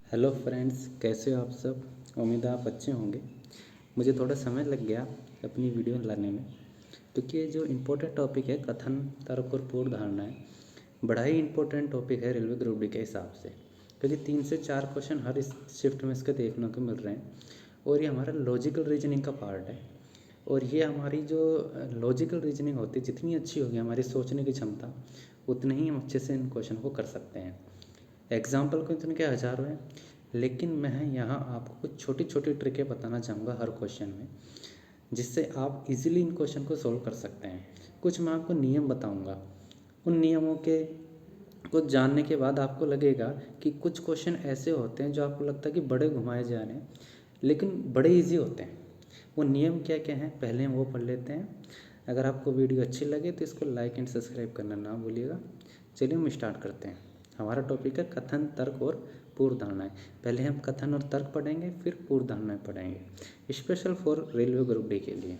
Hello friends, कैसे हो आप सब। उम्मीद है आप अच्छे होंगे। मुझे थोड़ा समय लग गया अपनी वीडियो लाने में, क्योंकि ये जो इम्पोर्टेंट टॉपिक है कथन, तर्क और पूर्व धारणाएं, बड़ा ही इम्पोर्टेंट टॉपिक है रेलवे ग्रुप डी के हिसाब से, क्योंकि 3 से 4 क्वेश्चन हर इस शिफ्ट में इसके देखने को मिल रहे हैं। और ये हमारा लॉजिकल रीजनिंग का पार्ट है। और ये हमारी जो लॉजिकल रीजनिंग होती है, जितनी अच्छी होगी हमारी सोचने की क्षमता, उतने ही हम अच्छे से इन क्वेश्चन को कर सकते हैं। एग्जाम्पल को इतने क्या हज़ारों हैं, लेकिन मैं यहाँ आपको कुछ छोटी छोटी ट्रिकें बताना चाहूँगा हर क्वेश्चन में, जिससे आप इजीली इन क्वेश्चन को सोल्व कर सकते हैं। कुछ मैं आपको नियम बताऊँगा, उन नियमों के को जानने के बाद आपको लगेगा कि कुछ क्वेश्चन ऐसे होते हैं जो आपको लगता है कि बड़े घुमाए जा रहे हैं, लेकिन बड़े इजी होते हैं। वो नियम क्या क्या हैं, पहले हम वो पढ़ लेते हैं। अगर आपको वीडियो अच्छी लगे तो इसको लाइक एंड सब्सक्राइब करना ना भूलिएगा। चलिए हम स्टार्ट करते हैं। हमारा टॉपिक है कथन, तर्क और पूर्व धारणाएं। पहले हम कथन और तर्क पढ़ेंगे, फिर पूर्व धारणाएं पढ़ेंगे, special for railway group D के लिए।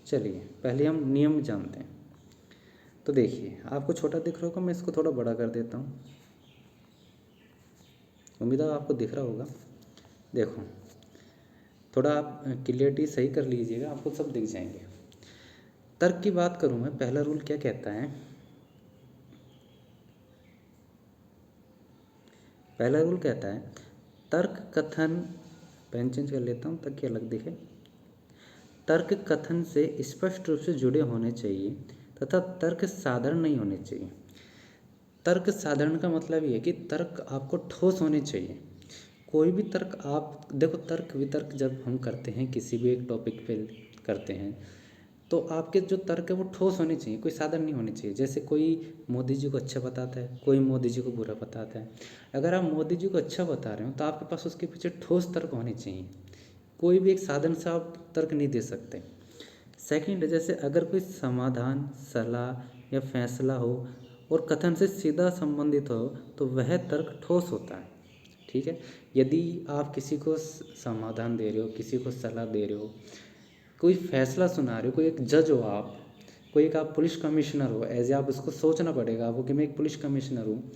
चलिए पहले हम नियम जानते हैं। तो देखिए, आपको छोटा दिख रहा होगा, मैं इसको थोड़ा बड़ा कर देता हूँ। उम्मीद है आपको दिख रहा होगा। देखो, थोड़ा आप क्लियरिटी सही कर लीजिएगा, आपको सब दिख जाएंगे। तर्क की बात करूँ मैं, पहला रूल क्या कहता है। पहला रूल कहता है तर्क कथन, पेन चेंज कर लेता हूँ ताकि अलग दिखे। तर्क कथन से स्पष्ट रूप से जुड़े होने चाहिए तथा तर्क साधारण नहीं होने चाहिए। तर्क साधारण का मतलब ये है कि तर्क आपको ठोस होने चाहिए। कोई भी तर्क आप देखो, तर्क वितर्क जब हम करते हैं किसी भी एक टॉपिक पे करते हैं, तो आपके जो तर्क है वो ठोस होने चाहिए, कोई साधारण नहीं होने चाहिए। जैसे कोई मोदी जी को अच्छा बताता है, कोई मोदी जी को बुरा बताता है। अगर आप मोदी जी को अच्छा बता रहे हो तो आपके पास उसके पीछे ठोस तर्क होने चाहिए। कोई भी एक साधन से आप तर्क नहीं दे सकते। सेकंड, जैसे अगर कोई समाधान, सलाह या फैसला हो और कथन से सीधा संबंधित हो तो वह तर्क ठोस होता है। ठीक है। यदि आप किसी को समाधान दे रहे हो, किसी को सलाह दे रहे हो, कोई फैसला सुना रहे हो, कोई एक जज हो आप, कोई एक आप पुलिस कमिश्नर हो, एज आप उसको सोचना पड़ेगा आपको कि मैं एक पुलिस कमिश्नर हूँ,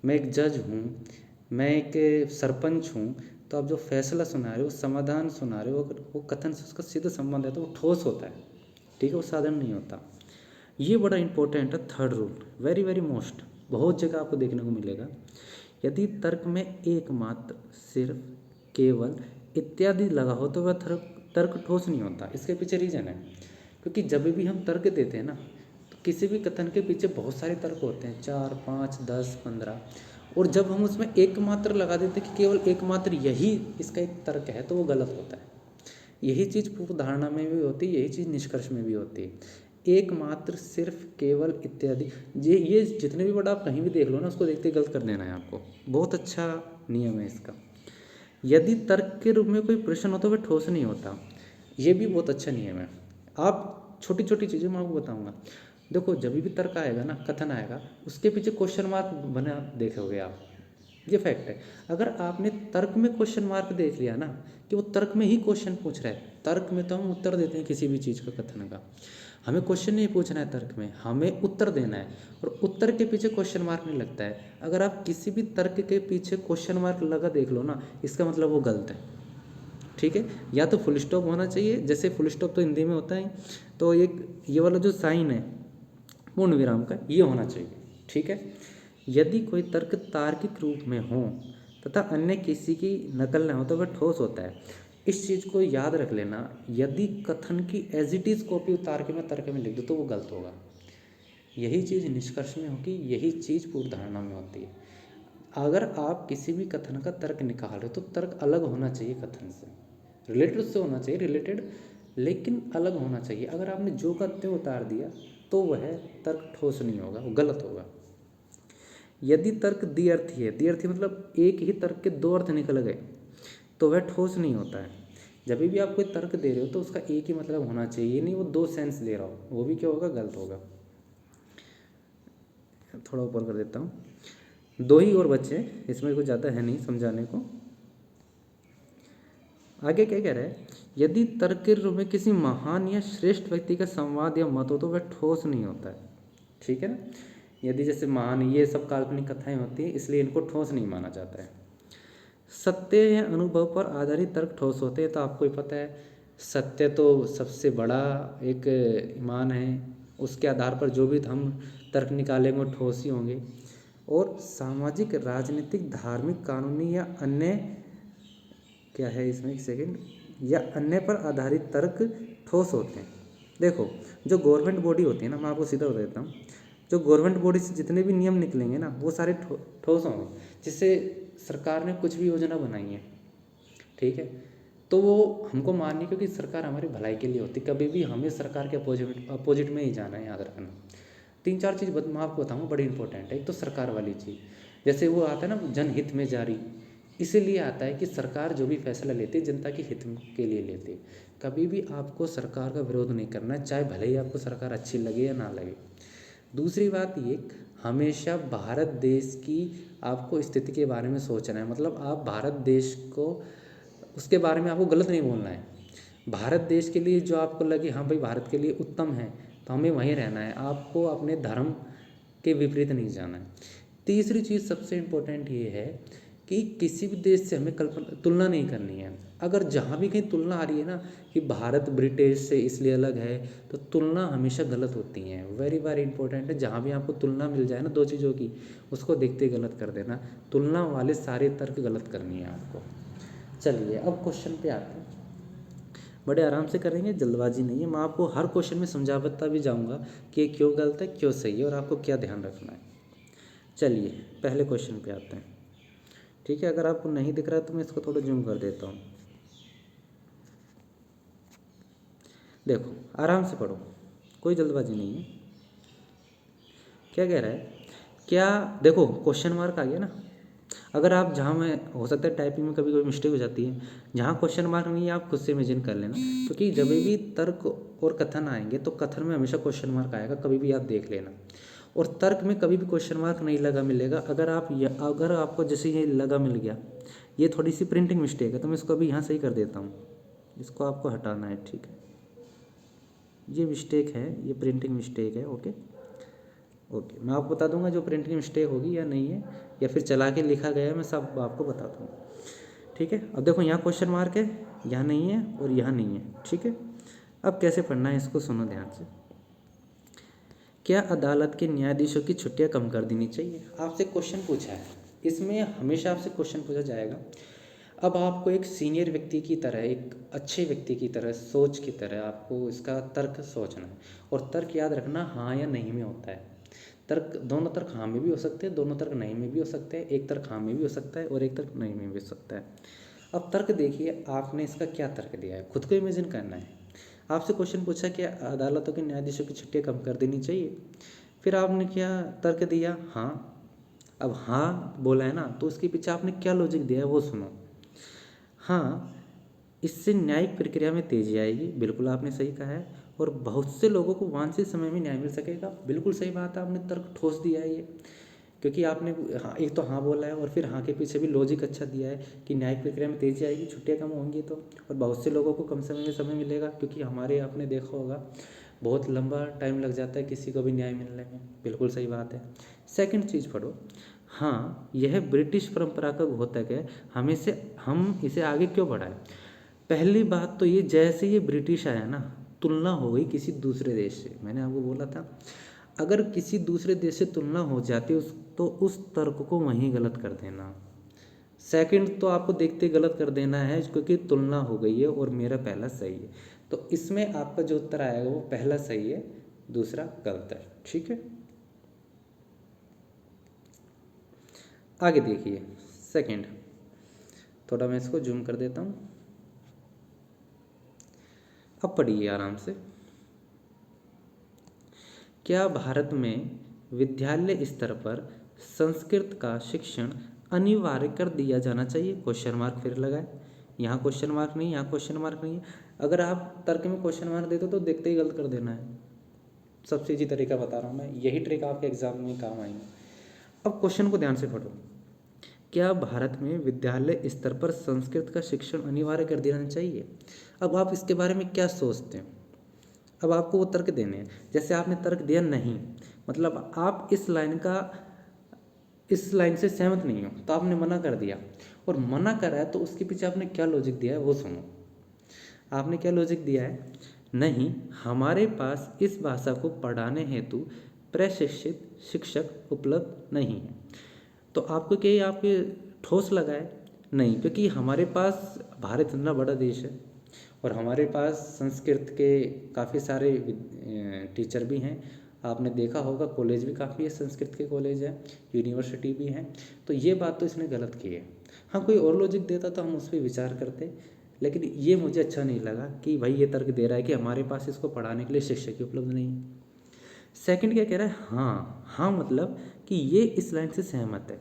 मैं एक जज हूँ, मैं एक सरपंच हूँ। तो आप जो फैसला सुना रहे हो, समाधान सुना रहे हो, अगर वो कथन से उसका सीधा संबंध है तो वो ठोस होता है। ठीक है, वो साधारण नहीं होता। ये बड़ा इंपॉर्टेंट है। Third rule, very very most, बहुत जगह आपको देखने को मिलेगा। यदि तर्क में एकमात्र, सिर्फ, केवल, इत्यादि लगा हो तो वह तर्क ठोस नहीं होता। इसके पीछे रीजन है, क्योंकि जब भी हम तर्क देते हैं ना, तो किसी भी कथन के पीछे बहुत सारे तर्क होते हैं, 4, 5, 10, 15। और जब हम उसमें एकमात्र लगा देते हैं कि केवल एकमात्र यही इसका एक तर्क है, तो वो गलत होता है। यही चीज़ पूर्व धारणा में भी होती है, यही चीज़ निष्कर्ष में भी होती है। एकमात्र, सिर्फ, केवल, इत्यादि, ये जितने भी वर्ड आप कहीं भी देख लो ना, उसको देखते ही गलत कर देना है आपको। बहुत अच्छा नियम है इसका। यदि तर्क के रूप में कोई प्रश्न हो तो वह ठोस नहीं होता। ये भी बहुत अच्छा नियम है। आप छोटी छोटी चीज़ें मैं आपको बताऊंगा। देखो, जब भी तर्क आएगा ना, कथन आएगा, उसके पीछे क्वेश्चन मार्क बना देखोगे आप। ये फैक्ट है। अगर आपने तर्क में क्वेश्चन मार्क देख लिया ना, कि वो तर्क में ही क्वेश्चन पूछ रहा है। तर्क में तो हम उत्तर देते हैं किसी भी चीज़ का, कथन का। हमें क्वेश्चन नहीं पूछना है तर्क में, हमें उत्तर देना है। और उत्तर के पीछे क्वेश्चन मार्क नहीं लगता है। अगर आप किसी भी तर्क के पीछे क्वेश्चन मार्क लगा देख लो ना, इसका मतलब वो गलत है। ठीक है। या तो फुल स्टॉप होना चाहिए, जैसे फुल स्टॉप तो हिंदी में होता है, तो एक ये वाला जो साइन है पूर्ण विराम का, ये होना चाहिए। ठीक है। यदि कोई तर्क तार्किक रूप में हो तथा अन्य किसी की नकल न हो तो वह ठोस होता है। इस चीज़ को याद रख लेना। यदि कथन की एज इट इज़ कॉपी उतार के मैं तर्क में लिख दूँ तो वो गलत होगा। यही चीज़ निष्कर्ष में होगी, यही चीज़ पूर्व धारणा में होती है। अगर आप किसी भी कथन का तर्क निकाल रहे हो तो तर्क अलग होना चाहिए, कथन से रिलेटेड उससे होना चाहिए, रिलेटेड, लेकिन अलग होना चाहिए। अगर आपने जो का त्यों उतार दिया तो वह तर्क ठोस नहीं होगा, वो गलत होगा। यदि तर्क द्विअर्थी है, द्विअर्थी मतलब एक ही तर्क के दो अर्थ निकल गए, तो वह ठोस नहीं होता है। जब भी आप कोई तर्क दे रहे हो तो उसका एक ही मतलब होना चाहिए, नहीं वो दो सेंस दे रहा हो, वो भी क्या होगा, गलत होगा। थोड़ा ऊपर कर देता हूँ, दो ही और बच्चे, इसमें कुछ ज़्यादा है नहीं समझाने को। आगे क्या कह रहा है, यदि तर्क के रूप में किसी महान या श्रेष्ठ व्यक्ति का संवाद या मत हो तो वह ठोस नहीं होता है। ठीक है ना। यदि जैसे महान, ये सब काल्पनिक कथाएं होती है, इसलिए इनको ठोस नहीं माना जाता है। सत्य या अनुभव पर आधारित तर्क ठोस होते हैं। तो आपको ही पता है सत्य तो सबसे बड़ा एक ईमान है, उसके आधार पर जो भी हम तर्क निकालेंगे वो ठोस ही होंगे। और सामाजिक, राजनीतिक, धार्मिक, कानूनी या अन्य, क्या है इसमें, एक सेकेंड, या अन्य पर आधारित तर्क ठोस होते हैं। देखो जो गवर्नमेंट बॉडी होती है ना, मैं आपको सीधा बता देता हूँ, जो गवर्नमेंट बॉडी से जितने भी नियम निकलेंगे ना वो सारे ठोस होंगे। जिससे सरकार ने कुछ भी योजना बनाई है, ठीक है, तो वो हमको माननी, क्योंकि सरकार हमारी भलाई के लिए होती है। कभी भी हमें सरकार के अपोजिट में ही जाना है, याद रखना। 3-4 चीज़ मैं आपको बताऊँगा, बड़ी इंपॉर्टेंट है। एक तो सरकार वाली चीज़, जैसे वो आता है ना जनहित में जारी, इसीलिए आता है कि सरकार जो भी फैसला लेती है जनता के हित के लिए लेती है। कभी भी आपको सरकार का विरोध नहीं करना है, चाहे भले ही आपको सरकार अच्छी लगे या ना लगे। दूसरी बात ये, हमेशा भारत देश की आपको स्थिति के बारे में सोचना है। मतलब आप भारत देश को, उसके बारे में आपको गलत नहीं बोलना है। भारत देश के लिए जो आपको लगे हाँ भाई भारत के लिए उत्तम है, तो हमें वहीं रहना है, आपको अपने धर्म के विपरीत नहीं जाना है। तीसरी चीज़ सबसे इम्पोर्टेंट ये है कि किसी भी देश से हमें तुलना नहीं करनी है। अगर जहाँ भी कहीं तुलना आ रही है ना कि भारत ब्रिटिश से इसलिए अलग है, तो तुलना हमेशा गलत होती हैं। वेरी वेरी इंपॉर्टेंट है, जहाँ भी आपको तुलना मिल जाए ना दो चीज़ों की, उसको देखते ही गलत कर देना। तुलना वाले सारे तर्क गलत करनी है आपको। चलिए अब क्वेश्चन पे आते हैं, बड़े आराम से करेंगे, जल्दबाजी नहीं है। मैं आपको हर क्वेश्चन में समझाता भी जाऊँगा कि क्यों गलत है क्यों सही है और आपको क्या ध्यान रखना है। चलिए पहले क्वेश्चन पे आते हैं, ठीक है। अगर आपको नहीं दिख रहा है तो मैं इसको थोड़ा जूम कर देता हूँ। देखो आराम से पढ़ो, कोई जल्दबाजी नहीं है। क्या कह रहा है, क्या, देखो क्वेश्चन मार्क आ गया ना। अगर आप जहाँ में, हो सकता है टाइपिंग में कभी कभी मिस्टेक हो जाती है, जहाँ क्वेश्चन मार्क नहीं है आप खुद से इमेजिन कर लेना, क्योंकि जब भी तर्क और कथन आएंगे तो कथन में हमेशा क्वेश्चन मार्क आएगा, कभी भी आप देख लेना। और तर्क में कभी भी क्वेश्चन मार्क नहीं लगा मिलेगा। अगर आपको जैसे ये लगा मिल गया, ये थोड़ी सी प्रिंटिंग मिस्टेक है, तो मैं इसको अभी यहाँ सही कर देता हूँ। इसको आपको हटाना है, ठीक है, ये मिस्टेक है, ये प्रिंटिंग मिस्टेक है। ओके ओके, मैं आपको बता दूंगा जो प्रिंटिंग मिस्टेक होगी या नहीं है, या फिर चला के लिखा गया है, मैं सब आपको बता दूँगा, ठीक है। अब देखो यहाँ क्वेश्चन मार्क है, यहाँ नहीं है और यहाँ नहीं है, ठीक है। अब कैसे पढ़ना है इसको सुनो ध्यान से। क्या अदालत के न्यायाधीशों की छुट्टियां कम कर देनी चाहिए? आपसे क्वेश्चन पूछा है, इसमें हमेशा आपसे क्वेश्चन पूछा जाएगा। अब आपको एक सीनियर व्यक्ति की तरह, एक अच्छे व्यक्ति की तरह, सोच की तरह आपको इसका तर्क सोचना है। और तर्क याद रखना हाँ या नहीं में होता है। तर्क, दोनों तर्क हाँ में भी हो सकते हैं, दोनों तर्क नहीं में भी हो सकते हैं, एक तर्क हाँ में भी हो सकता है और एक तर्क नहीं में भी हो सकता है। अब तर्क देखिए, आपने इसका क्या तर्क दिया है, खुद को इमेजिन करना है। आपसे क्वेश्चन पूछा कि अदालतों के न्यायाधीशों की छुट्टियां कम कर देनी चाहिए, फिर आपने क्या तर्क दिया, हाँ। अब हाँ बोला है ना, तो उसके पीछे आपने क्या लॉजिक दिया है वो सुनो। हाँ, इससे न्यायिक प्रक्रिया में तेजी आएगी, बिल्कुल आपने सही कहा है, और बहुत से लोगों को वांछित समय में न्याय मिल सकेगा, बिल्कुल सही बात है, आपने तर्क ठोस दिया है ये, क्योंकि आपने हाँ, एक तो हाँ बोला है और फिर हाँ के पीछे भी लॉजिक अच्छा दिया है कि न्यायिक प्रक्रिया में तेजी आएगी, छुट्टियाँ कम होंगी तो, और बहुत से लोगों को कम समय में समय मिलेगा, क्योंकि हमारे आपने देखा होगा बहुत लंबा टाइम लग जाता है किसी को भी न्याय मिलने में, बिल्कुल सही बात है। सेकंड चीज़ पढ़ो, हाँ यह ब्रिटिश परंपरा का घोतक है, हम इसे आगे क्यों बढ़ाएं। पहली बात तो ये, जैसे ये ब्रिटिश आया ना, तुलना हो गई किसी दूसरे देश से। मैंने आपको बोला था अगर किसी दूसरे देश से तुलना हो जाती तो उस तर्क को वहीं गलत कर देना। सेकंड तो आपको देखते गलत कर देना है, क्योंकि तुलना हो गई है और मेरा पहला सही है, तो इसमें आपका जो उत्तर आएगा वो पहला सही है, दूसरा गलत है, ठीक है। आगे देखिए सेकंड, थोड़ा मैं इसको जूम कर देता हूँ, अब पढ़िए आराम से। क्या भारत में विद्यालय स्तर पर संस्कृत का शिक्षण अनिवार्य कर दिया जाना चाहिए? क्वेश्चन मार्क फिर लगाए, यहाँ क्वेश्चन मार्क नहीं, यहाँ क्वेश्चन मार्क नहीं है। अगर आप तर्क में क्वेश्चन मार्क देते तो देखते ही गलत कर देना है। सबसे इजी तरीका बता रहा हूँ मैं, यही ट्रिक आपके एग्जाम में काम आएंगे। अब क्वेश्चन को ध्यान से पढ़ो, क्या भारत में विद्यालय स्तर पर संस्कृत का शिक्षण अनिवार्य कर देना चाहिए? अब आप इसके बारे में क्या सोचते हैं? अब आपको वो तर्क देने हैं। जैसे आपने तर्क दिया नहीं, मतलब आप इस लाइन से सहमत नहीं हो, तो आपने मना कर दिया। और मना करा है तो उसके पीछे आपने क्या लॉजिक दिया है वो सुनो। आपने क्या लॉजिक दिया है, नहीं हमारे पास इस भाषा को पढ़ाने हेतु प्रशिक्षित शिक्षक उपलब्ध नहीं है। तो आपको क्या आपके ठोस लगा है? नहीं, क्योंकि हमारे पास भारत इतना बड़ा देश है और हमारे पास संस्कृत के काफ़ी सारे टीचर भी हैं। आपने देखा होगा कॉलेज भी काफ़ी है, संस्कृत के कॉलेज है, यूनिवर्सिटी भी हैं। तो ये बात तो इसने गलत की है। हाँ, कोई और लॉजिक देता तो हम उस पर विचार करते, लेकिन ये मुझे अच्छा नहीं लगा कि भाई ये तर्क दे रहा है कि हमारे पास इसको पढ़ाने के लिए शिक्षक ही उपलब्ध नहीं है। सेकंड क्या कह रहा है, हाँ मतलब कि ये इस लाइन से सहमत है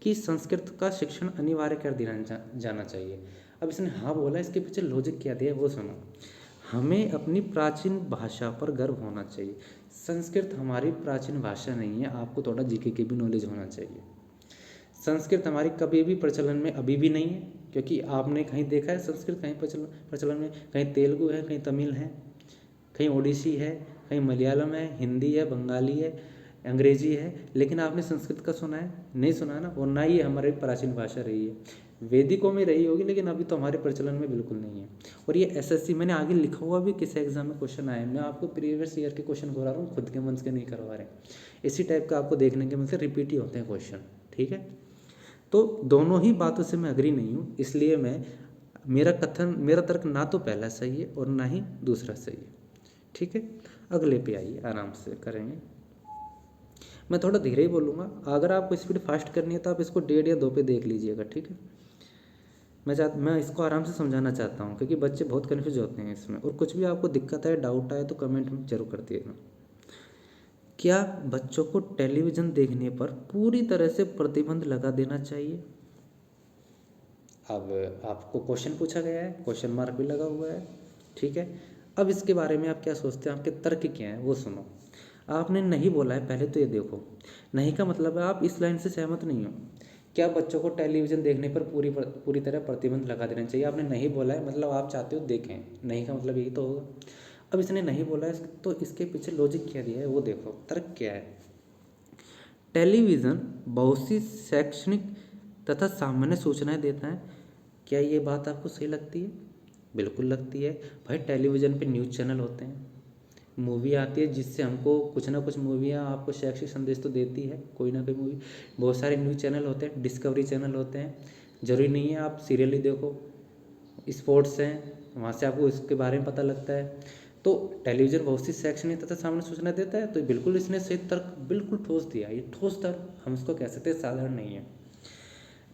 कि संस्कृत का शिक्षण अनिवार्य कर दिया जाना चाहिए। अब इसने हाँ बोला, इसके पीछे लॉजिक क्या दिया वो सुनो। हमें अपनी प्राचीन भाषा पर गर्व होना चाहिए। संस्कृत हमारी प्राचीन भाषा नहीं है, आपको थोड़ा जीके की भी नॉलेज होना चाहिए। संस्कृत हमारी कभी भी प्रचलन में अभी भी नहीं है, क्योंकि आपने कहीं देखा है संस्कृत कहीं प्रचलन में? कहीं तेलुगु है, कहीं तमिल है, कहीं ओडिसी है, कहीं मलयालम है, हिंदी है, बंगाली है, अंग्रेजी है, लेकिन आपने संस्कृत का सुना है? नहीं सुना ना। और ना ही हमारी प्राचीन भाषा रही है, वेदिकों में रही होगी लेकिन अभी तो हमारे प्रचलन में बिल्कुल नहीं है। और ये एसएससी मैंने आगे लिखा हुआ भी किसी एग्जाम में क्वेश्चन आया, मैं आपको प्रीवियस ईयर के क्वेश्चन करवा रहा हूँ, खुद के मन से नहीं करवा रहे। इसी टाइप का आपको देखने के मिलते, रिपीट ही होते हैं क्वेश्चन, ठीक है। तो दोनों ही बातों से मैं अग्री नहीं हूँ, इसलिए मेरा तर्क ना तो पहला सही है और ना ही दूसरा सही है, ठीक है। अगले पे आइए, आराम से करेंगे। मैं थोड़ा धीरे ही बोलूँगा, अगर आपको स्पीड फास्ट करनी है तो आप इसको 1.5 या 2 पे देख लीजिएगा, ठीक है। मैं इसको आराम से समझाना चाहता हूँ क्योंकि बच्चे बहुत कन्फ्यूज होते हैं इसमें। और कुछ भी आपको दिक्कत है, डाउट आए तो कमेंट में जरूर कर दिएगा। क्या बच्चों को टेलीविज़न देखने पर पूरी तरह से प्रतिबंध लगा देना चाहिए? अब आपको क्वेश्चन पूछा गया है, क्वेश्चन मार्क भी लगा हुआ है, ठीक है। अब इसके बारे में आप क्या सोचते हैं, आपके तर्क क्या हैं वो सुनो। आपने नहीं बोला है, पहले तो ये देखो। नहीं का मतलब है आप इस लाइन से सहमत नहीं हो। क्या बच्चों को टेलीविज़न देखने पर पूरी तरह प्रतिबंध लगा देना चाहिए? आपने नहीं बोला है, मतलब आप चाहते हो देखें। नहीं का मतलब यही तो होगा। अब इसने नहीं बोला है तो इसके पीछे लॉजिक क्या दिया है वो देखो, तर्क क्या है। टेलीविज़न बहुत सी शैक्षणिक तथा सामान्य सूचनाएं देता है। क्या ये बात आपको सही लगती है? बिल्कुल लगती है भाई। टेलीविज़न पे न्यूज़ चैनल होते हैं, मूवी आती है जिससे हमको कुछ ना कुछ मूवियाँ आपको शैक्षिक संदेश तो देती है, कोई ना कोई मूवी। बहुत सारे न्यूज़ चैनल होते हैं, डिस्कवरी चैनल होते हैं। ज़रूरी नहीं है आप सीरियल ही देखो, स्पोर्ट्स हैं वहाँ से आपको इसके बारे में पता लगता है। तो टेलीविज़न बहुत सी शैक्षणिक तथा सामान्य सूचना देता है, तो बिल्कुल इसने सही तर्क बिल्कुल ठोस दिया। ये ठोस तर्क हम इसको कह सकते हैं, साधारण नहीं है।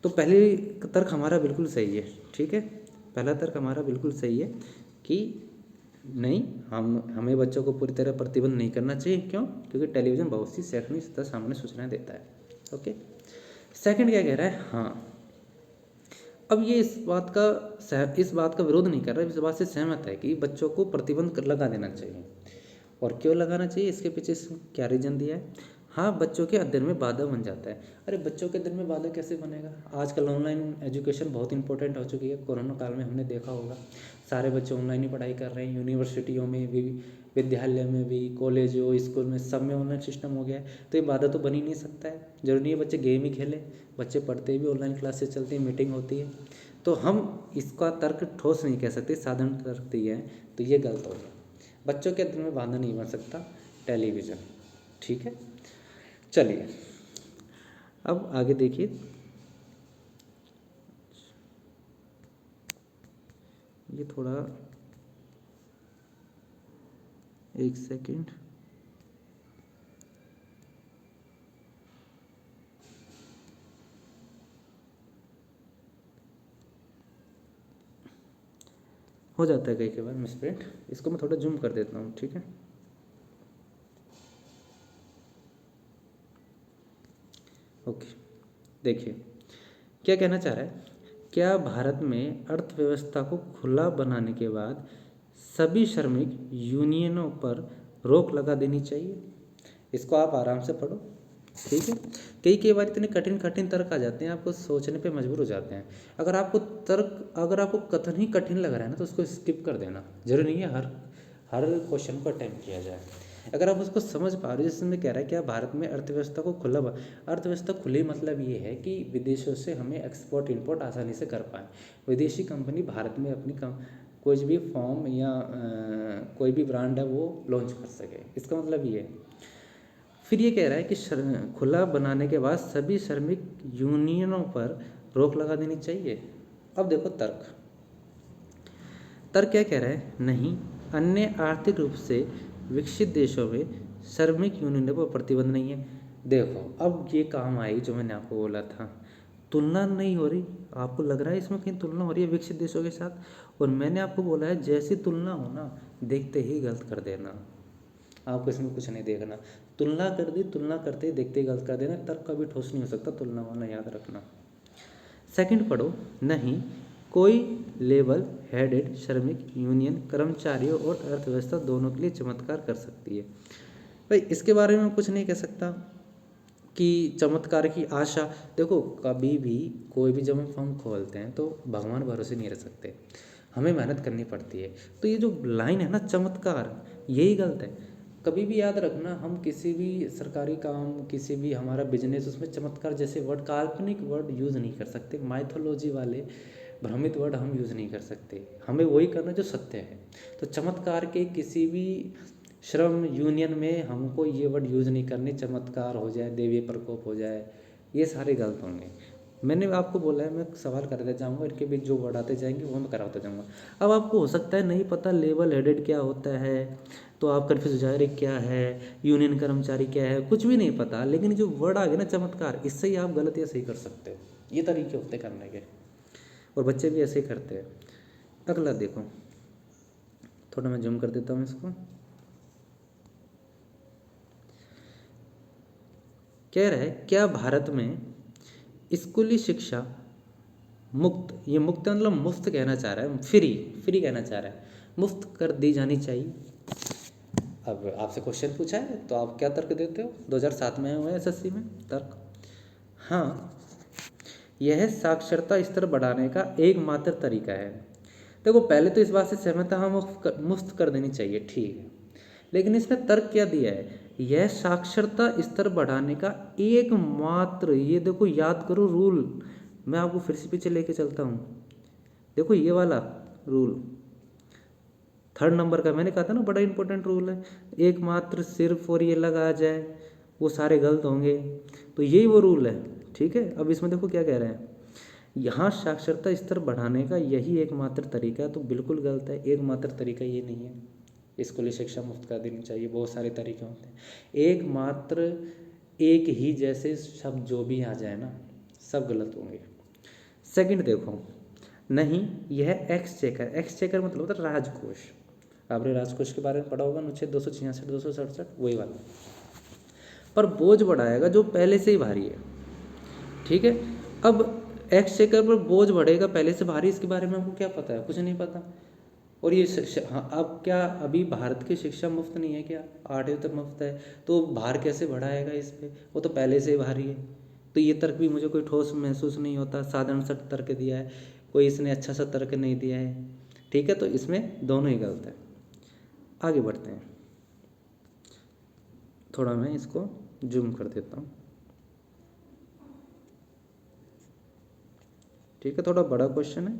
तो पहले तर्क हमारा बिल्कुल सही है, ठीक है। पहला तर्क हमारा बिल्कुल सही है कि नहीं, हमें बच्चों को पूरी तरह प्रतिबंध नहीं करना चाहिए। क्यों? क्योंकि टेलीविज़न बहुत सी शैक्षणिक तथा सामान्य सूचनाएं देता है। ओके। सेकंड क्या कह रहा है, हाँ अब ये इस बात का विरोध नहीं कर रहा है, इस बात से सहमत है कि बच्चों को प्रतिबंध लगा देना चाहिए। और क्यों लगाना चाहिए, इसके पीछे क्या रीजन दिया है। हाँ, बच्चों के अध्ययन में बाधा बन जाता है। अरे बच्चों के अध्ययन में बाधा कैसे बनेगा? आजकल ऑनलाइन एजुकेशन बहुत इंपॉर्टेंट हो चुकी है। कोरोना काल में हमने देखा होगा सारे बच्चे ऑनलाइन ही पढ़ाई कर रहे हैं। यूनिवर्सिटियों में भी, विद्यालय में भी, कॉलेज हो, स्कूल में, सब में ऑनलाइन सिस्टम हो गया है। तो ये बाधा तो बन ही नहीं सकता है। जरूरी नहीं है बच्चे गेम ही खेलें, बच्चे पढ़ते भी, ऑनलाइन क्लासेस चलती हैं, मीटिंग होती है। तो हम इसका तर्क ठोस नहीं कह सकते, साधारण तर्क दिया है, तो ये गलत हो गया। बच्चों के अध्ययन में बाधा नहीं बन सकता टेलीविज़न, ठीक है। चलिए अब आगे देखिए। ये थोड़ा, एक सेकंड, हो जाता है कई बार मिसप्रिंट। इसको मैं थोड़ा जूम कर देता हूँ, ठीक है। ओके, देखिए क्या कहना चाह रहा है। क्या भारत में अर्थव्यवस्था को खुला बनाने के बाद सभी श्रमिक यूनियनों पर रोक लगा देनी चाहिए? इसको आप आराम से पढ़ो, ठीक है। कई बार इतने कठिन तर्क आ जाते हैं, आपको सोचने पे मजबूर हो जाते हैं। अगर आपको कथन ही कठिन लग रहा है ना तो उसको स्किप कर देना। जरूरी नहीं है हर क्वेश्चन को अटेम्प्ट किया जाए। अगर आप उसको समझ पा रहे हो, जैसे मैं कह रहा है कि आप भारत में अर्थव्यवस्था को अर्थव्यवस्था खुली मतलब ये है कि विदेशों से हमें एक्सपोर्ट इंपोर्ट आसानी से कर पाए, विदेशी कंपनी भारत में अपनी कोई भी फॉर्म या कोई भी ब्रांड है वो लॉन्च कर सके, इसका मतलब ये है। फिर ये कह रहा है कि खुला बनाने के बाद सभी श्रमिक यूनियनों पर रोक लगा देनी चाहिए। अब देखो तर्क क्या कह रहा है, नहीं, अन्य आर्थिक रूप से विकसित देशों में श्रमिक यूनियनों पर प्रतिबंध नहीं है। देखो अब ये काम आई जो मैंने आपको बोला था, तुलना नहीं हो रही, आपको लग रहा है इसमें कहीं तुलना हो रही है विकसित देशों के साथ, और मैंने आपको बोला है जैसी तुलना हो ना देखते ही गलत कर देना, आपको इसमें कुछ नहीं देखना, तुलना कर दी, तुलना करते ही देखते ही गलत कर देना, तर्क कभी ठोस नहीं हो सकता, तुलना होना याद रखना। सेकंड पढ़ो, नहीं, कोई लेवल हेडेड श्रमिक यूनियन कर्मचारियों और अर्थव्यवस्था दोनों के लिए चमत्कार कर सकती है। भाई इसके बारे में कुछ नहीं कह सकता कि चमत्कार की आशा, देखो कभी भी कोई भी जब हम फर्म खोलते हैं तो भगवान भरोसे नहीं रह सकते, हमें मेहनत करनी पड़ती है। तो ये जो लाइन है ना चमत्कार, यही गलत है। कभी भी याद रखना, हम किसी भी सरकारी काम, किसी भी हमारा बिजनेस, उसमें चमत्कार जैसे वर्ड, काल्पनिक वर्ड यूज़ नहीं कर सकते, माइथोलॉजी वाले भ्रमित वर्ड हम यूज़ नहीं कर सकते, हमें वही करना जो सत्य है। तो चमत्कार के किसी भी श्रम यूनियन में हमको ये वर्ड यूज़ नहीं करने, चमत्कार हो जाए, देवी प्रकोप हो जाए, ये सारे गलत होंगे। मैंने आपको बोला है मैं सवाल करते जाऊंगा, इनके बीच जो वर्ड आते जाएंगे वो मैं कराते जाऊंगा। अब आपको हो सकता है नहीं पता लेवल हेडेड क्या होता है, तो आप कन्फ्यूज हो जा रहे क्या है, यूनियन कर्मचारी क्या है, कुछ भी नहीं पता, लेकिन जो वर्ड आ गया ना चमत्कार, इससे ही आप गलत या सही कर सकते हो। ये तरीके होते करने के, और बच्चे भी ऐसे ही करते हैं। अगला देखो, थोड़ा मैं जूम कर देता हूँ इसको। कह रहा है क्या भारत में स्कूली शिक्षा मुक्त, ये मुक्त मतलब मुफ्त कहना चाह रहा है, फ्री कहना चाह रहा है, मुफ्त कर दी जानी चाहिए। अब आपसे क्वेश्चन पूछा है तो आप क्या तर्क देते हो, 2007 में हुए SSC में तर्क, हाँ यह साक्षरता स्तर बढ़ाने का एकमात्र तरीका है। देखो पहले तो इस बात से सहमत है, हम मुफ्त कर देनी चाहिए, ठीक है, लेकिन इसने तर्क क्या दिया है, यह साक्षरता स्तर बढ़ाने का एकमात्र, ये देखो याद करो रूल, मैं आपको फिर से पीछे लेके चलता हूँ। देखो ये वाला रूल 3rd नंबर का मैंने कहा था ना, बड़ा इंपॉर्टेंट रूल है, एकमात्र, सिर्फ और ये लगा जाए वो सारे गलत होंगे, तो यही वो रूल है, ठीक है। अब इसमें देखो क्या कह रहे हैं, यहाँ साक्षरता स्तर बढ़ाने का यही एकमात्र तरीका है, तो बिल्कुल गलत है, एकमात्र तरीका ये नहीं है, स्कूली शिक्षा मुफ्त कर देनी चाहिए, बहुत सारे तरीके होते हैं, एकमात्र एक ही जैसे शब्द जो भी आ जाए ना सब गलत होंगे। सेकंड देखो, नहीं यह एक्सचेकर मतलब होता है राजकोष, आपने राजकोष के बारे में पढ़ा होगा, अनुच्छेद 266 267 वही वाला, पर बोझ बढ़ाएगा जो पहले से ही भारी है, ठीक है। अब एक्सचेकर पर बोझ बढ़ेगा पहले से भारी, इसके बारे में आपको क्या पता है, कुछ नहीं पता। और ये हाँ, अब क्या अभी भारत की शिक्षा मुफ्त नहीं है क्या, 8वीं तक मुफ्त है, तो भार कैसे बढ़ाएगा इस पर, वो तो पहले से ही भारी है। तो ये तर्क भी मुझे कोई ठोस महसूस नहीं होता, साधारण सा तर्क दिया है, कोई इसने अच्छा सा तर्क नहीं दिया है, ठीक है। तो इसमें दोनों ही गलत है। आगे बढ़ते हैं, थोड़ा मैं इसको जूम कर देता हूँ, ठीक है, थोड़ा बड़ा क्वेश्चन है,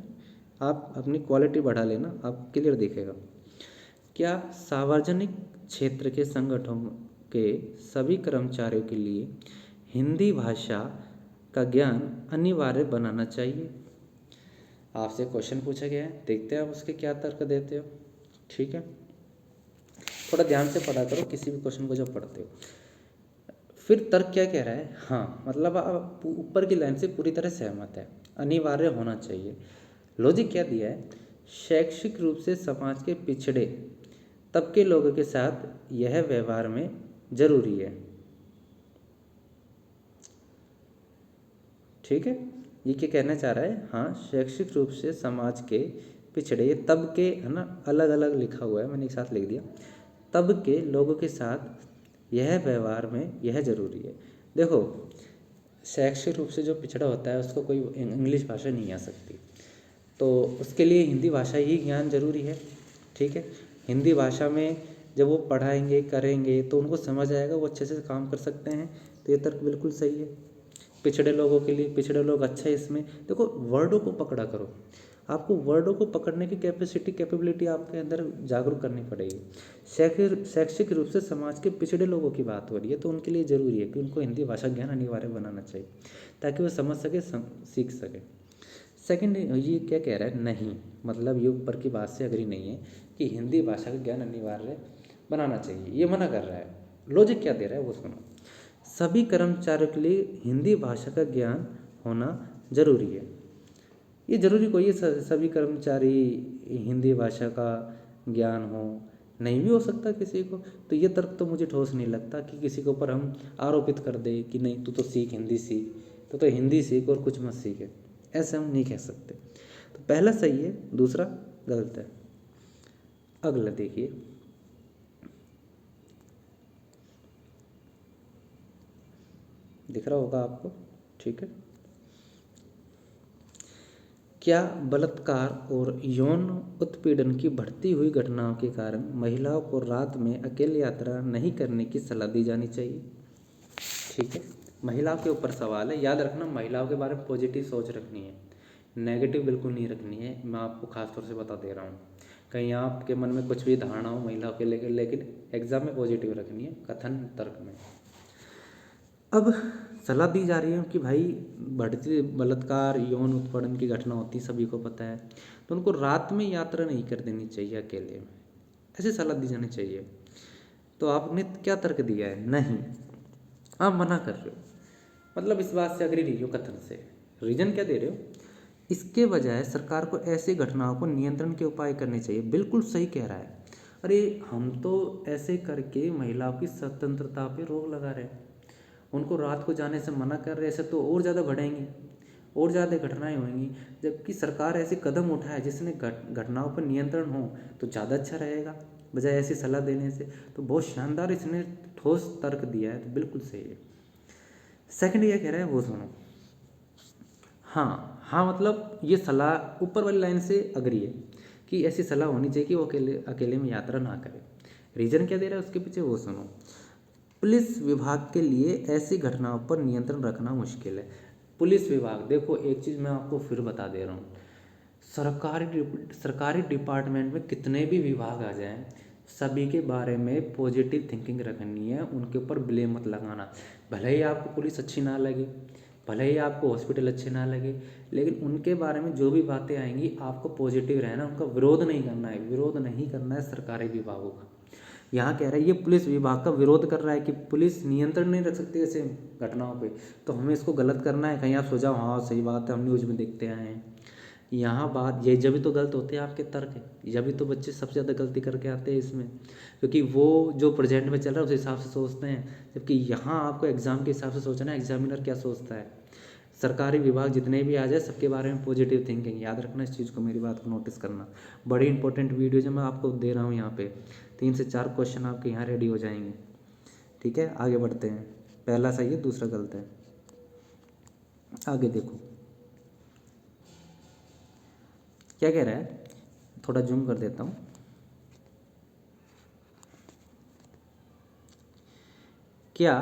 आप अपनी क्वालिटी बढ़ा लेना, आप क्लियर दिखेगा। क्या सार्वजनिक क्षेत्र के संगठनों के सभी कर्मचारियों के लिए हिंदी भाषा का ज्ञान अनिवार्य बनाना चाहिए? आपसे क्वेश्चन पूछा गया है, देखते हैं आप उसके क्या तर्क देते हो, ठीक है। थोड़ा ध्यान से पढ़ा करो किसी भी क्वेश्चन को जब पढ़ते हो। फिर तर्क क्या कह रहा है, हाँ मतलब आप ऊपर की लाइन से पूरी तरह सहमत है, अनिवार्य होना चाहिए। लॉजिक क्या दिया है, शैक्षिक रूप से समाज के पिछड़े तबके लोगों के साथ यह व्यवहार में जरूरी है, ठीक है। ये क्या कहना चाह रहा है, हाँ शैक्षिक रूप से समाज के पिछड़े, ये तबके है ना, अलग अलग लिखा हुआ है, मैंने एक साथ लिख दिया, तबके लोगों के साथ यह व्यवहार में यह जरूरी है। देखो शैक्षिक रूप से जो पिछड़ा होता है उसको कोई इंग्लिश भाषा नहीं आ सकती, तो उसके लिए हिंदी भाषा ही ज्ञान जरूरी है, ठीक है। हिंदी भाषा में जब वो पढ़ाएंगे करेंगे तो उनको समझ आएगा, वो अच्छे से काम कर सकते हैं। तो ये तर्क बिल्कुल सही है। पिछड़े लोगों के लिए, पिछड़े लोग अच्छा है इसमें, देखो वर्डों को पकड़ा करो, आपको वर्डों को पकड़ने की कैपेबिलिटी आपके अंदर जागरूक करनी पड़ेगी। शैक्षिक रूप से समाज के पिछड़े लोगों की बात हो रही है तो उनके लिए ज़रूरी है कि उनको हिंदी भाषा ज्ञान अनिवार्य बनाना चाहिए ताकि वो समझ सके, सीख सके। सेकंड, ये क्या कह रहा है, नहीं मतलब ये ऊपर की बात से अग्री नहीं है कि हिंदी भाषा का ज्ञान अनिवार्य बनाना चाहिए, ये मना कर रहा है। लॉजिक क्या दे रहा है वो सुनो। सभी कर्मचारियों के लिए हिंदी भाषा का ज्ञान होना जरूरी है। ये जरूरी कोई है सभी कर्मचारी हिंदी भाषा का ज्ञान हो, नहीं भी हो सकता किसी को। तो ये तर्क तो मुझे ठोस नहीं लगता कि किसी के ऊपर हम आरोपित कर दे कि नहीं तू तो सीख, हिंदी सीख, तो हिंदी सीख और कुछ मत सीखे, ऐसे हम नहीं कह सकते। तो पहला सही है, दूसरा गलत है। अगला देखिए, दिख रहा होगा आपको, ठीक है। क्या बलात्कार और यौन उत्पीड़न की बढ़ती हुई घटनाओं के कारण महिलाओं को रात में अकेले यात्रा नहीं करने की सलाह दी जानी चाहिए? ठीक है, महिलाओं के ऊपर सवाल है। याद रखना, महिलाओं के बारे में पॉजिटिव सोच रखनी है, नेगेटिव बिल्कुल नहीं रखनी है। मैं आपको खास तौर से बता दे रहा हूँ, कहीं आपके मन में कुछ भी धारणा हो महिलाओं के लेकर, लेकिन एग्जाम में पॉजिटिव रखनी है, कथन तर्क में। अब सलाह दी जा रही है कि भाई बढ़ती बलात्कार यौन उत्पीड़न की घटना होती सभी को पता है, तो उनको रात में यात्रा नहीं कर देनी चाहिए अकेले में, ऐसी सलाह दी जानी चाहिए। तो आपने क्या तर्क दिया है? नहीं, आप मना कर रहे हो, मतलब इस बात से अग्री नहीं हो कथन से। रीजन क्या दे रहे हो? इसके बजाय सरकार को ऐसी घटनाओं को नियंत्रण के उपाय करने चाहिए। बिल्कुल सही कह रहा है। अरे हम तो ऐसे करके महिलाओं की स्वतंत्रता पे रोक लगा रहे हैं, उनको रात को जाने से मना कर रहे, ऐसे तो और ज़्यादा बढ़ेंगी, और ज़्यादा घटनाएं होंगी। जबकि सरकार ऐसे कदम उठाए जिसने घटनाओं पर नियंत्रण हो तो ज़्यादा अच्छा रहेगा बजाय ऐसी सलाह देने से। तो बहुत शानदार इसने ठोस तर्क दिया है, तो बिल्कुल सही है। सेकंड ये कह रहा है वो सुनो। हाँ हाँ, मतलब ये सलाह ऊपर वाली लाइन से अग्री है कि ऐसी सलाह होनी चाहिए कि वो अकेले में यात्रा ना करे। रीजन क्या दे रहा है उसके पीछे वो सुनो। पुलिस विभाग के लिए ऐसी घटनाओं पर नियंत्रण रखना मुश्किल है। पुलिस विभाग, देखो एक चीज़ मैं आपको फिर बता दे रहा हूँ, सरकारी डिपार्टमेंट में कितने भी विभाग आ जाएं, सभी के बारे में पॉजिटिव थिंकिंग रखनी है, उनके ऊपर ब्लेम मत लगाना। भले ही आपको पुलिस अच्छी ना लगे, भले ही आपको हॉस्पिटल अच्छे ना लगे, लेकिन उनके बारे में जो भी बातें आएंगी आपको पॉजिटिव रहना, उनका विरोध नहीं करना है, विरोध नहीं करना है सरकारी विभागों का। यहाँ कह रहा है ये पुलिस विभाग का विरोध कर रहा है कि पुलिस नियंत्रण नहीं रख सकती ऐसे घटनाओं पे, तो हमें इसको गलत करना है। कहीं आप सोचा हाँ सही बात है, हम न्यूज़ में देखते आए हैं। यहाँ बात ये जब भी तो गलत होते हैं आपके तर्क, जब भी तो बच्चे सबसे ज़्यादा गलती करके आते हैं इसमें, क्योंकि वो जो प्रेजेंट में चल रहा है उस हिसाब से सोचते हैं, जबकि यहाँ आपको एग्जाम के हिसाब से सोचना है, एग्जामिनर क्या सोचता है। सरकारी विभाग जितने भी आ जाए सबके बारे में पॉजिटिव थिंकिंग, याद रखना इस चीज़ को, मेरी बात को नोटिस करना। बड़ी इंपॉर्टेंट वीडियो जो मैं आपको दे रहा हूँ यहाँ पे, 3 से 4 क्वेश्चन आपके यहाँ रेडी हो जाएंगे। ठीक है, आगे बढ़ते हैं। पहला सही है, दूसरा गलत है। आगे देखो क्या कह रहा है, थोड़ा जूम कर देता हूँ। क्या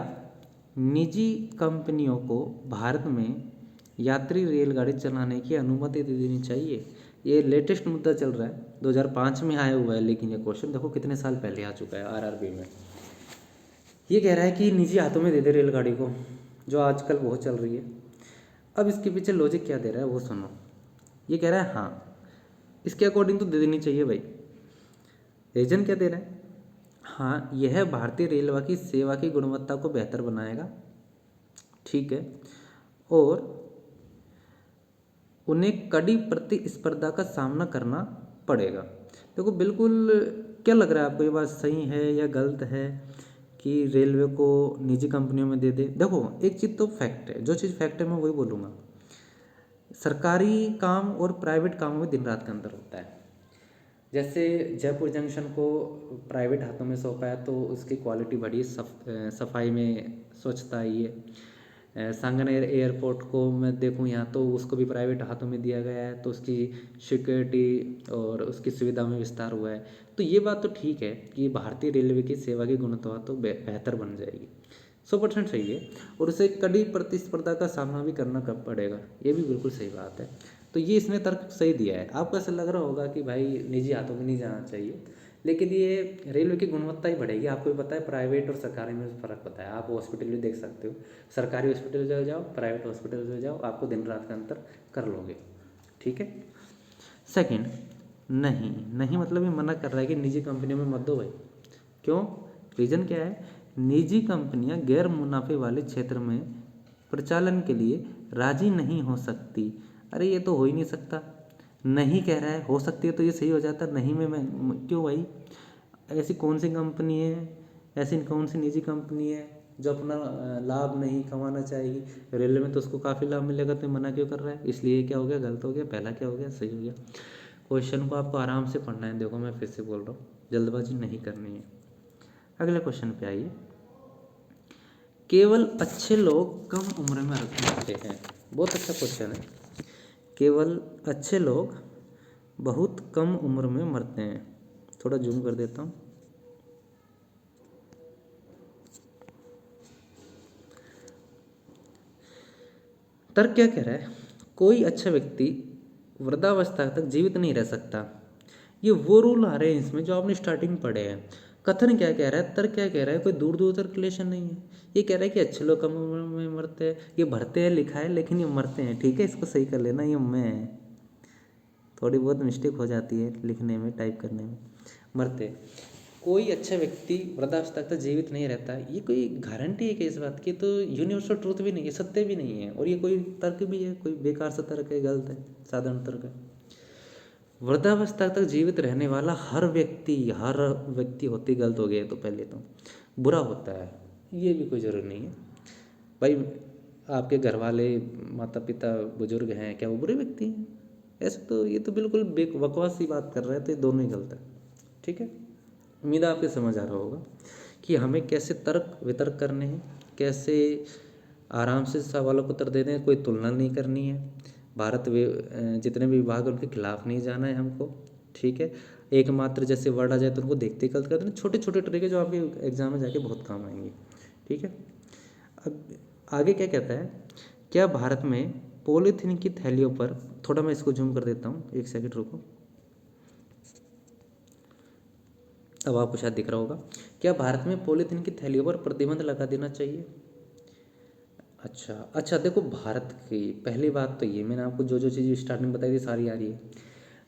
निजी कंपनियों को भारत में यात्री रेलगाड़ी चलाने की अनुमति दे देनी चाहिए? ये लेटेस्ट मुद्दा चल रहा है, 2005 में आया हुआ है, लेकिन ये क्वेश्चन देखो कितने साल पहले आ चुका है आरआरबी में। ये कह रहा है कि निजी हाथों में दे दे रेलगाड़ी को, जो आजकल बहुत चल रही है। अब इसके पीछे लॉजिक क्या दे रहा है वो सुनो। ये कह रहा है हाँ इसके अकॉर्डिंग तो दे देनी चाहिए भाई। रीजन क्या दे रहा है? हाँ, यह भारतीय रेलवे की सेवा की गुणवत्ता को बेहतर बनाएगा, ठीक है, और उन्हें कड़ी प्रतिस्पर्धा का सामना करना पड़ेगा। देखो बिल्कुल, क्या लग रहा है आपको, ये बात सही है या गलत है कि रेलवे को निजी कंपनियों में दे दे? देखो एक चीज़ तो फैक्ट है, जो चीज़ फैक्ट है मैं वही बोलूँगा। सरकारी काम और प्राइवेट कामों में दिन रात का अंतर होता है। जैसे जयपुर जंक्शन को प्राइवेट हाथों में सौंपा है तो उसकी क्वालिटी बढ़ी, सफाई में स्वच्छता आई है। सांगनेर एयरपोर्ट को मैं देखूं यहाँ, तो उसको भी प्राइवेट हाथों में दिया गया है, तो उसकी सिक्योरिटी और उसकी सुविधा में विस्तार हुआ है। तो ये बात तो ठीक है कि भारतीय रेलवे की सेवा की गुणवत्ता तो बेहतर बन जाएगी, 100% सही है, और उसे कड़ी प्रतिस्पर्धा का सामना भी करना कब पड़ेगा, ये भी बिल्कुल सही बात है। तो ये इसने तर्क सही दिया है। आपको ऐसा लग रहा होगा कि भाई निजी हाथों में नहीं जाना चाहिए, लेकिन ये रेलवे की गुणवत्ता ही बढ़ेगी। आपको भी पता है प्राइवेट और सरकारी में फ़र्क पता है, आप हॉस्पिटल भी देख सकते हो, सरकारी हॉस्पिटल चले जाओ, प्राइवेट हॉस्पिटल चले जाओ, आपको दिन रात का अंतर कर लोगे। ठीक है। सेकंड, नहीं नहीं मतलब ये मना कर रहा है कि निजी कंपनियों में मत दो भाई। क्यों? रीज़न क्या है? निजी कंपनियां गैर मुनाफे वाले क्षेत्र में प्रचालन के लिए राजी नहीं हो सकती। अरे ये तो हो ही नहीं सकता। नहीं कह रहा है, हो सकती है तो ये सही हो जाता। नहीं में मैं क्यों भाई? ऐसी कौन सी कंपनी है, ऐसी कौन सी निजी कंपनी है जो अपना लाभ नहीं कमाना चाहेगी? रेलवे में तो उसको काफ़ी लाभ मिलेगा, तो मना क्यों कर रहा है? इसलिए क्या हो गया? गलत हो गया। पहला क्या हो गया? सही हो गया। क्वेश्चन को आपको आराम से पढ़ना है। देखो मैं फिर से बोल रहा हूँ, जल्दबाजी नहीं करनी है। अगले क्वेश्चन पे आइए। केवल अच्छे लोग कम उम्र में मरते हैं। बहुत अच्छा क्वेश्चन है। केवल अच्छे लोग बहुत कम उम्र में मरते हैं। थोड़ा जूम कर देता हूँ। तर्क क्या कह रहा है? कोई अच्छा व्यक्ति वृद्धावस्था तक जीवित नहीं रह सकता। ये वो रूल आ रहे हैं इसमें जो आपने स्टार्टिंग में पढ़े हैं। कथन क्या कह रहा है? तर्क क्या कह रहा है? कोई दूर दूर तक रिलेशन नहीं है। ये कह रहा है कि अच्छे लोग कम उम्र में मरते हैं। ये भरते हैं लिखा है, लेकिन ये मरते हैं। ठीक है, इसको सही कर लेना। ये मैं थोड़ी बहुत मिस्टेक हो जाती है लिखने में, टाइप करने में। मरते, कोई अच्छा व्यक्ति वृद्धावस्था तक जीवित नहीं रहता, ये कोई गारंटी है कि इस बात की? तो यूनिवर्सल ट्रूथ भी नहीं है, सत्य भी नहीं है, और ये कोई तर्क भी है? कोई बेकार सा तर्क है, गलत है, साधारण तर्क है। वृद्धावस्था तक जीवित रहने वाला हर व्यक्ति होती, गलत हो गया तो पहले तो बुरा होता है, ये भी कोई ज़रूरी नहीं है भाई। आपके घर वाले, माता पिता, बुजुर्ग हैं, क्या वो बुरे व्यक्ति हैं? ऐसे तो ये तो बिल्कुल बकवास सी बात कर रहे हैं, तो ये दोनों ही गलत है। ठीक है, उम्मीद है आपके समझ आ रहा होगा कि हमें कैसे तर्क वितर्क करने हैं, कैसे आराम से सवालों को उत्तर देने हैं। कोई तुलना नहीं करनी है। भारत जितने भी विभाग हैं उनके खिलाफ नहीं जाना है हमको। ठीक है, एकमात्र जैसे वर्ड आ जाए तो उनको देखते ही गलत कर देना। छोटे छोटे ट्रिक है जो आपके एग्जाम में जाके बहुत काम आएंगे। ठीक है, अब आगे क्या कहता है? क्या भारत में पॉलीथीन की थैलियों पर, थोड़ा मैं इसको जूम कर देता हूँ, एक सेकंड रुको, अब आपको शायद दिख रहा होगा। क्या भारत में पॉलीथीन की थैलियों पर प्रतिबंध लगा देना चाहिए? अच्छा देखो, भारत की पहली बात तो ये, मैंने आपको जो जो चीज़ स्टार्टिंग में बताई थी सारी आ रही है।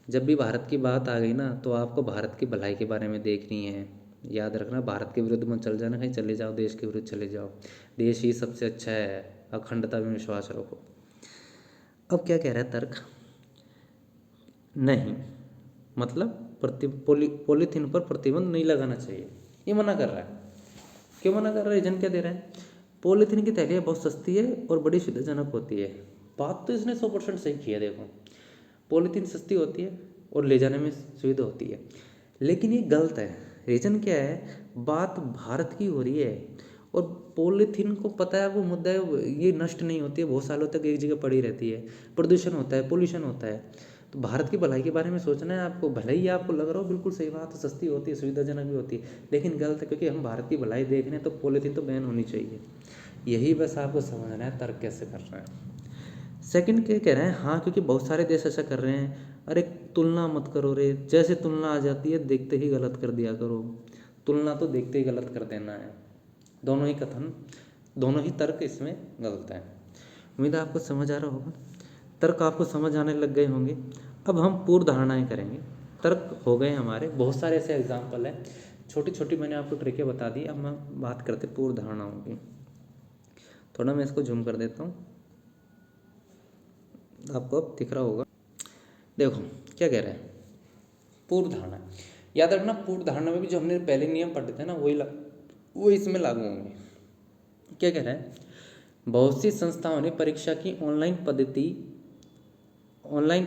जब भी भारत की बात आ गई ना, तो आपको भारत की भलाई के बारे में देखनी है। याद रखना, भारत के विरुद्ध मत चल जाना, कहीं चले जाओ देश के विरुद्ध चले जाओ। देश ही सबसे अच्छा है, अखंडता में विश्वास रखो। अब क्या कह रहा है तर्क? नहीं मतलब पॉलीथीन पर प्रतिबंध नहीं लगाना चाहिए, ये मना कर रहा है। क्यों मना कर रहा है? रीजन क्या दे रहा है? पॉलीथीन की थैलियाँ बहुत सस्ती है और बड़ी सुविधाजनक होती है। बात तो इसने 100% सही की है। देखो, पॉलीथीन सस्ती होती है और ले जाने में सुविधा होती है, लेकिन ये गलत है। रीज़न क्या है? बात भारत की हो रही है, और पॉलीथीन को पता है वो मुद्दा है, ये नष्ट नहीं होती है, बहुत सालों तक एक जगह पड़ी रहती है। प्रदूषण होता है, पोल्यूशन होता है। तो भारत की भलाई के बारे में सोचना है आपको। भले ही आपको लग रहा हो बिल्कुल सही बात है, सस्ती होती है, सुविधाजनक भी होती है, लेकिन गलत है, क्योंकि हम भारत की भलाई देख रहे हैं, तो पॉलीथीन तो बैन होनी चाहिए। यही बस आपको समझना है तर्क कैसे कर रहे हैं। सेकंड क्या कह रहे हैं? हाँ, क्योंकि बहुत सारे देश ऐसा कर रहे हैं। अरे तुलना मत करो रे, जैसे तुलना आ जाती है देखते ही गलत कर दिया करो। तुलना तो देखते ही गलत कर देना है। दोनों ही कथन, दोनों ही तर्क इसमें गलत है। उम्मीद है आपको समझ आ रहा होगा, तर्क आपको समझ आने लग गए होंगे। अब हम पूर्व धारणाएँ करेंगे। तर्क हो गए हमारे, बहुत सारे ऐसे एग्जाम्पल हैं, छोटी छोटी मैंने आपको ट्रिकें बता दी। अब हम बात करते पूर्व धारणाओं की। थोड़ा मैं इसको जूम कर देता हूँ, आपको अब दिख रहा होगा। देखो क्या कह रहे हैं, पूर्व धारणा। याद रखना, पूर्व धारणा में भी जो हमने पहले नियम पढ़े थे ना, वो इसमें लागू होंगे। क्या कह रहा है? बहुत सी संस्थाओं ने परीक्षा की ऑनलाइन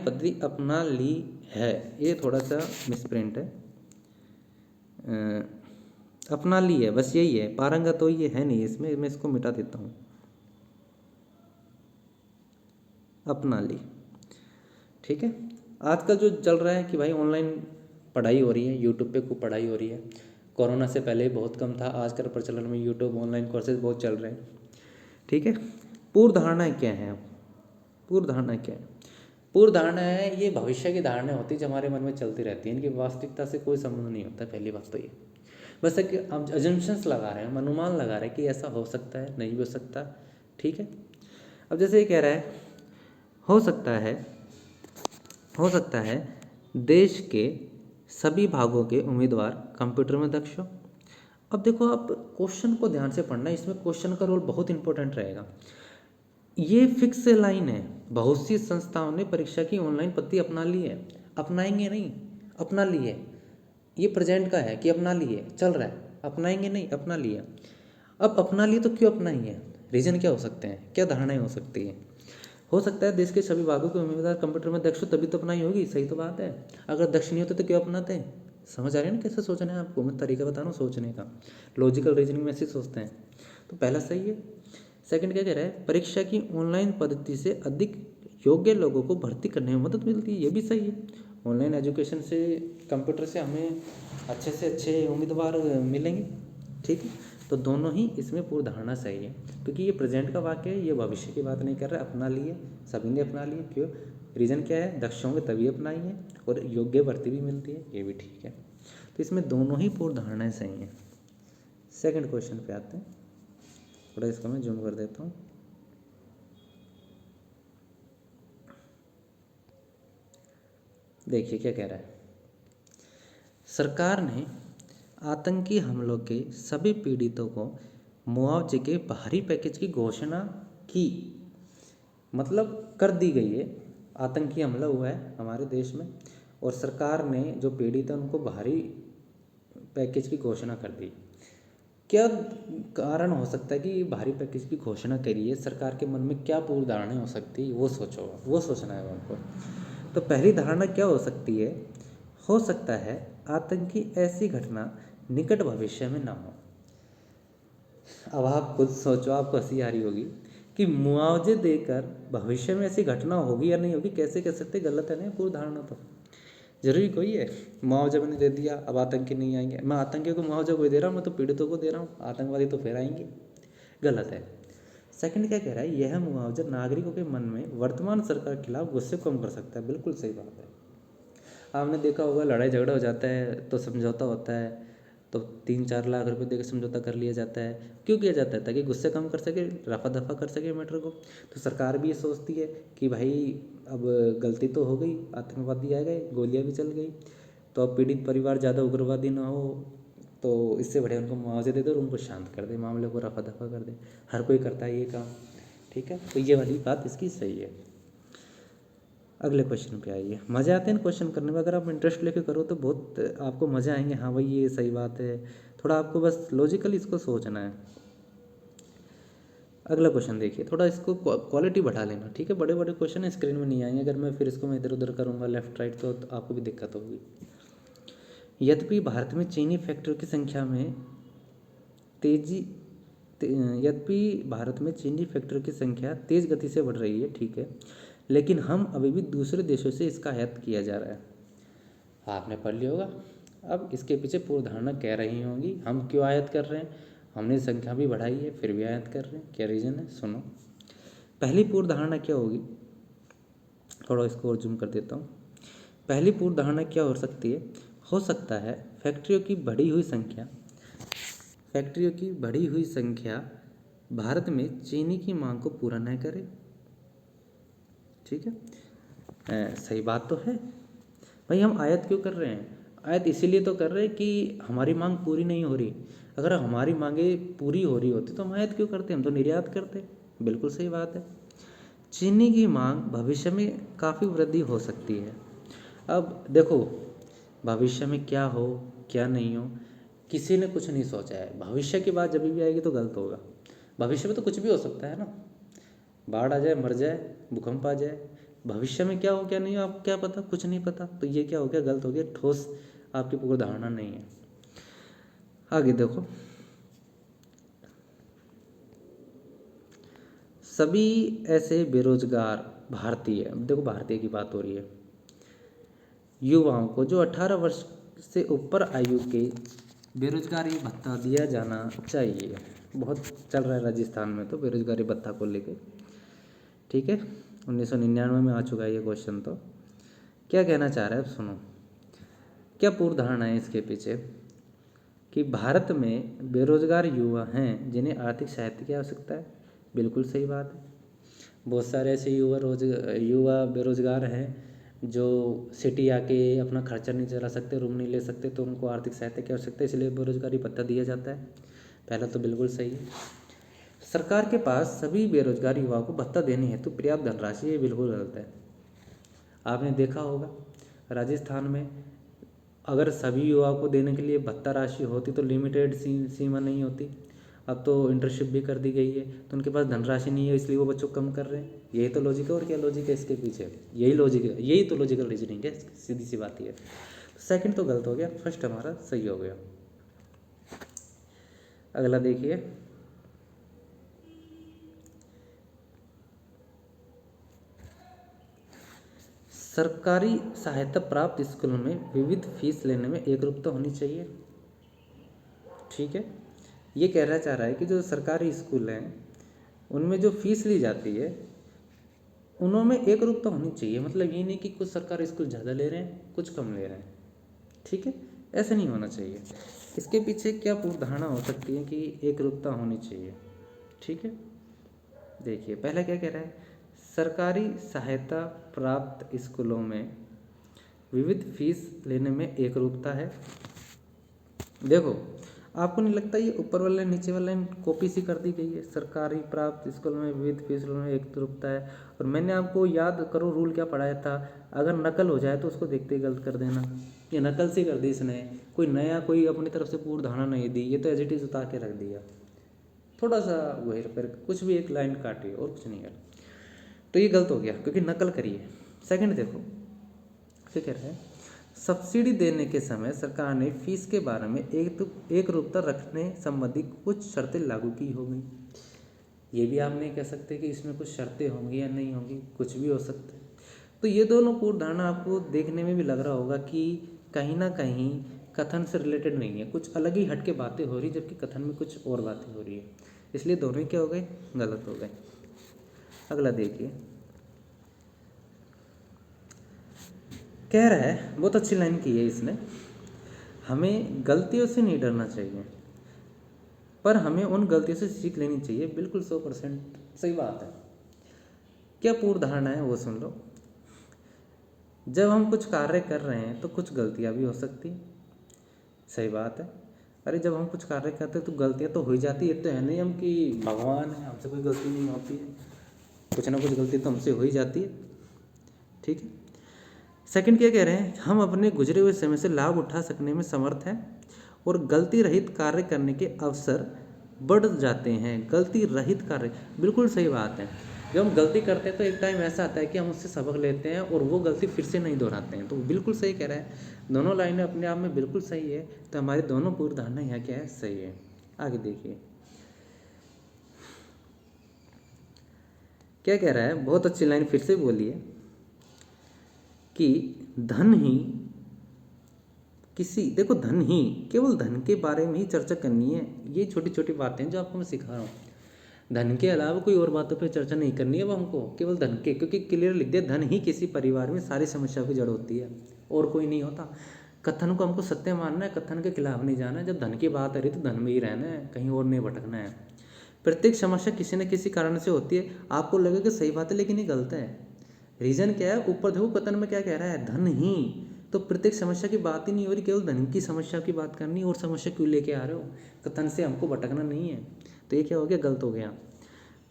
पद्धति अपना ली है। ये थोड़ा सा मिसप्रिंट है, अपना ली है, बस यही है। पारंगत तो ये है नहीं इसमें, मैं इसको मिटा देता हूँ। अपना ली। ठीक है, आजकल जो चल रहा है कि भाई ऑनलाइन पढ़ाई हो रही है, यूट्यूब पे खूब पढ़ाई हो रही है। कोरोना से पहले बहुत कम था, आजकल प्रचलन में यूट्यूब ऑनलाइन कोर्सेज बहुत चल रहे हैं। ठीक है, पूर्व धारणाएं क्या हैं? पूर्व धारणा क्या है? पूर्व धारणा है, ये भविष्य की धारणा होती है जो हमारे मन में चलती रहती है, इनकी वास्तविकता से कोई संबंध नहीं होता। पहली बात तो ये, बस एक हम अजम्पशंस लगा रहे हैं, हम अनुमान लगा रहे हैं कि ऐसा हो सकता है, नहीं भी हो सकता। ठीक है, अब जैसे ये कह रहा है हो सकता है देश के सभी भागों के उम्मीदवार कंप्यूटर में दक्ष हो। अब देखो, आप क्वेश्चन को ध्यान से पढ़ना, इसमें क्वेश्चन का रोल बहुत इंपॉर्टेंट रहेगा। ये फिक्स लाइन है, बहुत सी संस्थाओं ने परीक्षा की ऑनलाइन पद्धति अपना ली है। अपनाएंगे नहीं, अपना ली है। ये प्रेजेंट का है कि अपना लिए, चल रहा है, अपनाएंगे नहीं, अपना लिया। अब अपना लिए तो क्यों अपनाई है? रीजन क्या हो सकते हैं, क्या धारणाएं हो सकती हैं? हो सकता है देश के सभी भागों के उम्मीदवार कंप्यूटर में दक्ष हो, तभी तो अपनाई होगी। सही तो बात है, अगर दक्ष नहीं होते तो क्यों अपनाते हैं? समझ आ रही है ना कैसे सोचना है आपको? मैं तरीका बता रहा हूँ सोचने का, लॉजिकल रीजनिंग में ऐसे सोचते हैं। तो पहला सही है। सेकंड क्या कह रहा है? परीक्षा की ऑनलाइन पद्धति से अधिक योग्य लोगों को भर्ती करने में मदद मिलती है, ये भी सही है। ऑनलाइन एजुकेशन से, कंप्यूटर से हमें अच्छे से अच्छे उम्मीदवार मिलेंगे। ठीक है, तो दोनों ही इसमें पूर्व धारणा सही है, क्योंकि ये प्रेजेंट का वाक्य है, ये भविष्य की बात नहीं कर रहा। अपना लिए, सभी ने अपना लिए, क्यों? रीज़न क्या है? दक्ष होंगे तभी अपनाई है, और योग्य भर्ती भी मिलती है, ये भी ठीक है। तो इसमें दोनों ही पूर्व धारणाएं सही हैं। सेकंड क्वेश्चन पे आते हैं, थोड़ा इसका मैं जूम कर देता हूँ। देखिए क्या कह रहा है, सरकार ने आतंकी हमलों के सभी पीड़ितों को मुआवजे के बाहरी पैकेज की घोषणा की। मतलब कर दी गई है, आतंकी हमला हुआ है हमारे देश में, और सरकार ने जो पीड़ित है उनको बाहरी पैकेज की घोषणा कर दी। क्या कारण हो सकता है कि बाहरी पैकेज की घोषणा करी है? सरकार के मन में क्या पूर्व धारणा हो सकती है, वो सोचो, वो सोचना है उनको। तो पहली धारणा क्या हो सकती है? हो सकता है आतंकी ऐसी घटना निकट भविष्य में ना हो। अब आप खुद सोचो, आपको हंसी आ रही होगी कि मुआवजे देकर भविष्य में ऐसी घटना होगी या नहीं होगी, कैसे कह सकते? गलत है ना पूर्व धारणा। तो जरूरी कोई है? मुआवजा मैंने दे दिया, अब आतंकी नहीं आएंगे। मैं आतंकियों को मुआवजा कोई दे रहा हूँ? मैं तो पीड़ितों को दे रहा हूँ, आतंकवादी तो फिर आएंगे। गलत है। सेकंड क्या कह रहा है? यह मुआवजा नागरिकों के मन में वर्तमान सरकार के खिलाफ गुस्से को कम कर सकता है। बिल्कुल सही बात है। आपने देखा होगा, लड़ाई झगड़ा हो जाता है तो समझौता होता है, तो 3-4 लाख रुपए देकर समझौता कर लिया जाता है। क्यों किया जाता है? ताकि गुस्से कम कर सके, रफा दफा कर सके मैटर को। तो सरकार भी ये सोचती है कि भाई अब गलती तो हो गई, आतंकवादी आ गए, गोलियां भी चल गई, तो अब पीड़ित परिवार ज़्यादा उग्रवादी ना हो, तो इससे बढ़िया उनको मुआवजे दे दो और उनको शांत कर दे, मामले को रफा दफा कर दे। हर कोई करता है ये काम। ठीक है, तो ये वाली बात इसकी सही है। अगले क्वेश्चन पे आइए। मज़े आते हैं क्वेश्चन करने में, अगर आप इंटरेस्ट लेके करो तो बहुत आपको मज़े आएंगे। हाँ भाई ये सही बात है, थोड़ा आपको बस लॉजिकली इसको सोचना है। अगला क्वेश्चन देखिए, थोड़ा इसको क्वालिटी बढ़ा लेना। ठीक है, बड़े बड़े क्वेश्चन है, स्क्रीन में नहीं आएंगे। अगर मैं फिर इसको मैं इधर उधर करूँगा लेफ्ट राइट तो आपको भी दिक्कत होगी। यद्यपि भारत में चीनी फैक्ट्रियों की संख्या में तेजी यद्यपि भारत में चीनी फैक्ट्रियों की संख्या तेज़ गति से बढ़ रही है, ठीक है, लेकिन हम अभी भी दूसरे देशों से इसका आयात किया जा रहा है। आपने पढ़ लिया होगा। अब इसके पीछे पूर्व धारणा कह रही होंगी, हम क्यों आयात कर रहे हैं? हमने संख्या भी बढ़ाई है फिर भी आयात कर रहे हैं, क्या रीज़न है? सुनो। पहली पूर्व धारणा क्या होगी? थोड़ा इसको और जूम कर देता हूँ। पहली पूर्व धारणा क्या हो सकती है? हो सकता है फैक्ट्रियों की बढ़ी हुई संख्या भारत में चीनी की मांग को पूरा न करे। ठीक है, सही बात तो है भाई। हम आयात क्यों कर रहे हैं? आयात इसीलिए तो कर रहे हैं कि हमारी मांग पूरी नहीं हो रही। अगर हमारी मांगे पूरी हो रही होती तो हम आयात क्यों करते? हम तो निर्यात करते। बिल्कुल सही बात है। चीनी की मांग भविष्य में काफ़ी वृद्धि हो सकती है। अब देखो, भविष्य में क्या हो क्या नहीं हो किसी ने कुछ नहीं सोचा है। भविष्य की बात जब भी आएगी तो गलत होगा। भविष्य में तो कुछ भी हो सकता है ना, बाढ़ आ जाए, मर जाए, भूकंप आ जाए। भविष्य में क्या हो क्या नहीं हो आपको क्या पता? कुछ नहीं पता। तो ये क्या हो गया? गलत हो गया, ठोस आपकी पूरी धारणा नहीं है। आगे देखो, सभी ऐसे बेरोजगार भारतीय, अब देखो भारतीय की बात हो रही है, युवाओं को जो 18 वर्ष से ऊपर आयु के बेरोजगारी भत्ता दिया जाना चाहिए। बहुत चल रहा है राजस्थान में तो बेरोजगारी भत्ता को लेके, ठीक है। 1999 में आ चुका है ये क्वेश्चन। तो क्या कहना चाह रहा है, अब सुनो क्या पूर्व धारणा है इसके पीछे, कि भारत में बेरोजगार युवा हैं जिन्हें आर्थिक सहायता की आवश्यकता है। बिल्कुल सही बात है। बहुत सारे ऐसे युवा बेरोजगार हैं जो सिटी आके अपना खर्चा नहीं चला सकते, रूम नहीं ले सकते, तो उनको आर्थिक सहायता की आवश्यकता है, इसलिए बेरोजगारी भत्ता दिया जाता है। पहला तो बिल्कुल सही है। सरकार के पास सभी बेरोजगार युवाओं को भत्ता देने हेतु पर्याप्त धनराशि, ये बिल्कुल गलत है। आपने देखा होगा राजस्थान में अगर सभी युवाओं को देने के लिए भत्ता राशि होती तो लिमिटेड सीमा नहीं होती। अब तो इंटर्नशिप भी कर दी गई है, तो उनके पास धनराशि नहीं है, इसलिए वो बच्चों को कम कर रहे हैं। यही तो लॉजिक है, और क्या लॉजिक है इसके पीछे, यही लॉजिक है, यही तो लॉजिकल रीजनिंग है, सीधी सी बात है। सेकंड तो गलत हो गया, फर्स्ट हमारा सही हो गया। अगला देखिए, सरकारी सहायता प्राप्त स्कूलों में विविध फीस लेने में एकरूपता होनी चाहिए। ठीक है, ये कहना चाह रहा है कि जो सरकारी स्कूल हैं उनमें जो फीस ली जाती है उनमें एकरूपता होनी चाहिए। मतलब ये नहीं कि कुछ सरकारी स्कूल ज़्यादा ले रहे हैं कुछ कम ले रहे हैं, ठीक है, ऐसा नहीं होना चाहिए। इसके पीछे क्या पूर्व धारणा हो सकती है कि एकरूपता होनी चाहिए, ठीक है। देखिए पहला क्या कह रहा है, सरकारी सहायता प्राप्त स्कूलों में विविध फीस लेने में एकरूपता है। देखो आपको नहीं लगता ये ऊपर वाला नीचे वाला कॉपी सी कर दी गई है, सरकारी प्राप्त स्कूल में विविध फीस लेने में एकरूपता है। और मैंने आपको याद करो रूल क्या पढ़ाया था, अगर नकल हो जाए तो उसको देखते ही गलत कर देना। ये नकल से कर दी इसने, कोई नया कोई अपनी तरफ से पूर्व धारणा नहीं दी, ये तो एज इट इज उतार के रख दिया, थोड़ा सा वही फिर कुछ भी एक लाइन काटी और कुछ नहीं कर, तो ये गलत हो गया क्योंकि नकल करिए। सेकंड देखो क्या कह रहा है, सब्सिडी देने के समय सरकार ने फीस के बारे में एकरूपता रखने संबंधी कुछ शर्तें लागू की होंगी। ये भी आप नहीं कह सकते कि इसमें कुछ शर्तें होंगी या नहीं होंगी, कुछ भी हो सकता है। तो ये दोनों पूर्व धारणा आपको देखने में भी लग रहा होगा कि कहीं ना कहीं कथन से रिलेटेड नहीं है, कुछ अलग ही हट के बातें हो रही जबकि कथन में कुछ और बातें हो रही है, इसलिए दोनों ही क्या हो गए, गलत हो गए। अगला देखिए, कह रहा है, बहुत अच्छी लाइन की है इसने, हमें गलतियों से नहीं डरना चाहिए पर हमें उन गलतियों से सीख लेनी चाहिए। बिल्कुल 100% सही बात है। क्या पूर्व धारणा है वो सुन लो। जब हम कुछ कार्य कर रहे हैं तो कुछ गलतियां भी हो सकती, सही बात है। अरे जब हम कुछ कार्य करते हैं तो गलतियां तो हो ही जाती है, तो है नहीं हम कि भगवान है हमसे कोई गलती नहीं होती है, कुछ ना कुछ गलती तो हमसे हो ही जाती है, ठीक है। सेकंड क्या कह रहे हैं, हम अपने गुजरे हुए समय से लाभ उठा सकने में समर्थ हैं और गलती रहित कार्य करने के अवसर बढ़ जाते हैं। गलती रहित कार्य, बिल्कुल सही बात है। जब हम गलती करते हैं तो एक टाइम ऐसा आता है कि हम उससे सबक लेते हैं और वो गलती फिर से नहीं दोहराते हैं, तो बिल्कुल सही कह रहा है। दोनों लाइनें अपने आप में बिल्कुल सही है, तो हमारी दोनों पूर्व धारणा यहाँ क्या है, सही है। आगे देखिए क्या कह रहा है, बहुत अच्छी लाइन फिर से बोलिए कि धन ही किसी, देखो धन ही, केवल धन के बारे में ही चर्चा करनी है। ये छोटी छोटी बातें जो आपको मैं सिखा रहा हूँ, धन के अलावा कोई और बातों पे चर्चा नहीं करनी है वो हमको, केवल धन के, क्योंकि क्लियर लिख दिया धन ही किसी परिवार में सारी समस्याओं की जड़ होती है और कोई नहीं होता। कथन को हमको सत्य मानना है, कथन के खिलाफ नहीं जाना है। जब धन की बात आ रही तो धन में ही रहना है, कहीं और नहीं भटकना है। प्रत्येक समस्या किसी न किसी कारण से होती है, आपको लगेगा कि सही बात है लेकिन ये गलत है। रीजन क्या है, ऊपर देखो कथन में क्या कह रहा है, धन ही, तो प्रत्येक समस्या की बात ही नहीं हो रही, केवल धन की समस्या की बात करनी, और समस्या क्यों लेके आ रहे हो, कथन से हमको भटकना नहीं है। तो ये क्या हो गया, गलत हो गया।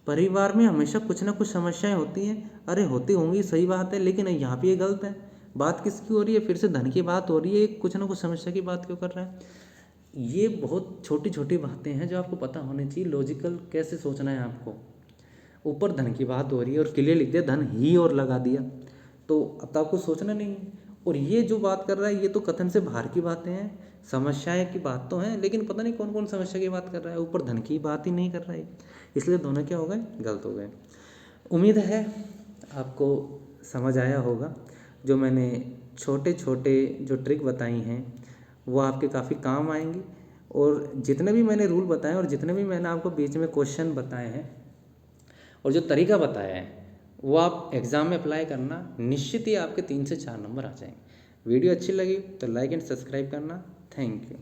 परिवार में हमेशा कुछ ना कुछ समस्याएं होती हैं, अरे होती होंगी सही बात है, लेकिन यहाँ पे ये गलत है। बात किसकी हो रही है, फिर से धन की बात हो रही है, कुछ ना कुछ समस्या की बात क्यों कर रहा है। ये बहुत छोटी छोटी बातें हैं जो आपको पता होनी चाहिए, लॉजिकल कैसे सोचना है आपको। ऊपर धन की बात हो रही है और क्लियर लिख दिया धन ही और लगा दिया, तो अब तो आपको सोचना नहीं है। और ये जो बात कर रहा है ये तो कथन से बाहर की बातें हैं, समस्याएं की बात तो है, लेकिन पता नहीं कौन कौन समस्या की बात कर रहा है, ऊपर धन की बात ही नहीं कर रहा है, इसलिए दोनों क्या हो गए, गलत हो गए। उम्मीद है आपको समझ आया होगा। जो मैंने छोटे छोटे जो ट्रिक बताई हैं वो आपके काफ़ी काम आएंगी, और जितने भी मैंने रूल बताए और जितने भी मैंने आपको बीच में क्वेश्चन बताए हैं और जो तरीका बताया है वो आप एग्ज़ाम में अप्लाई करना, निश्चित ही आपके 3 से 4 नंबर आ जाएंगे। वीडियो अच्छी लगी तो लाइक एंड सब्सक्राइब करना। Thank you.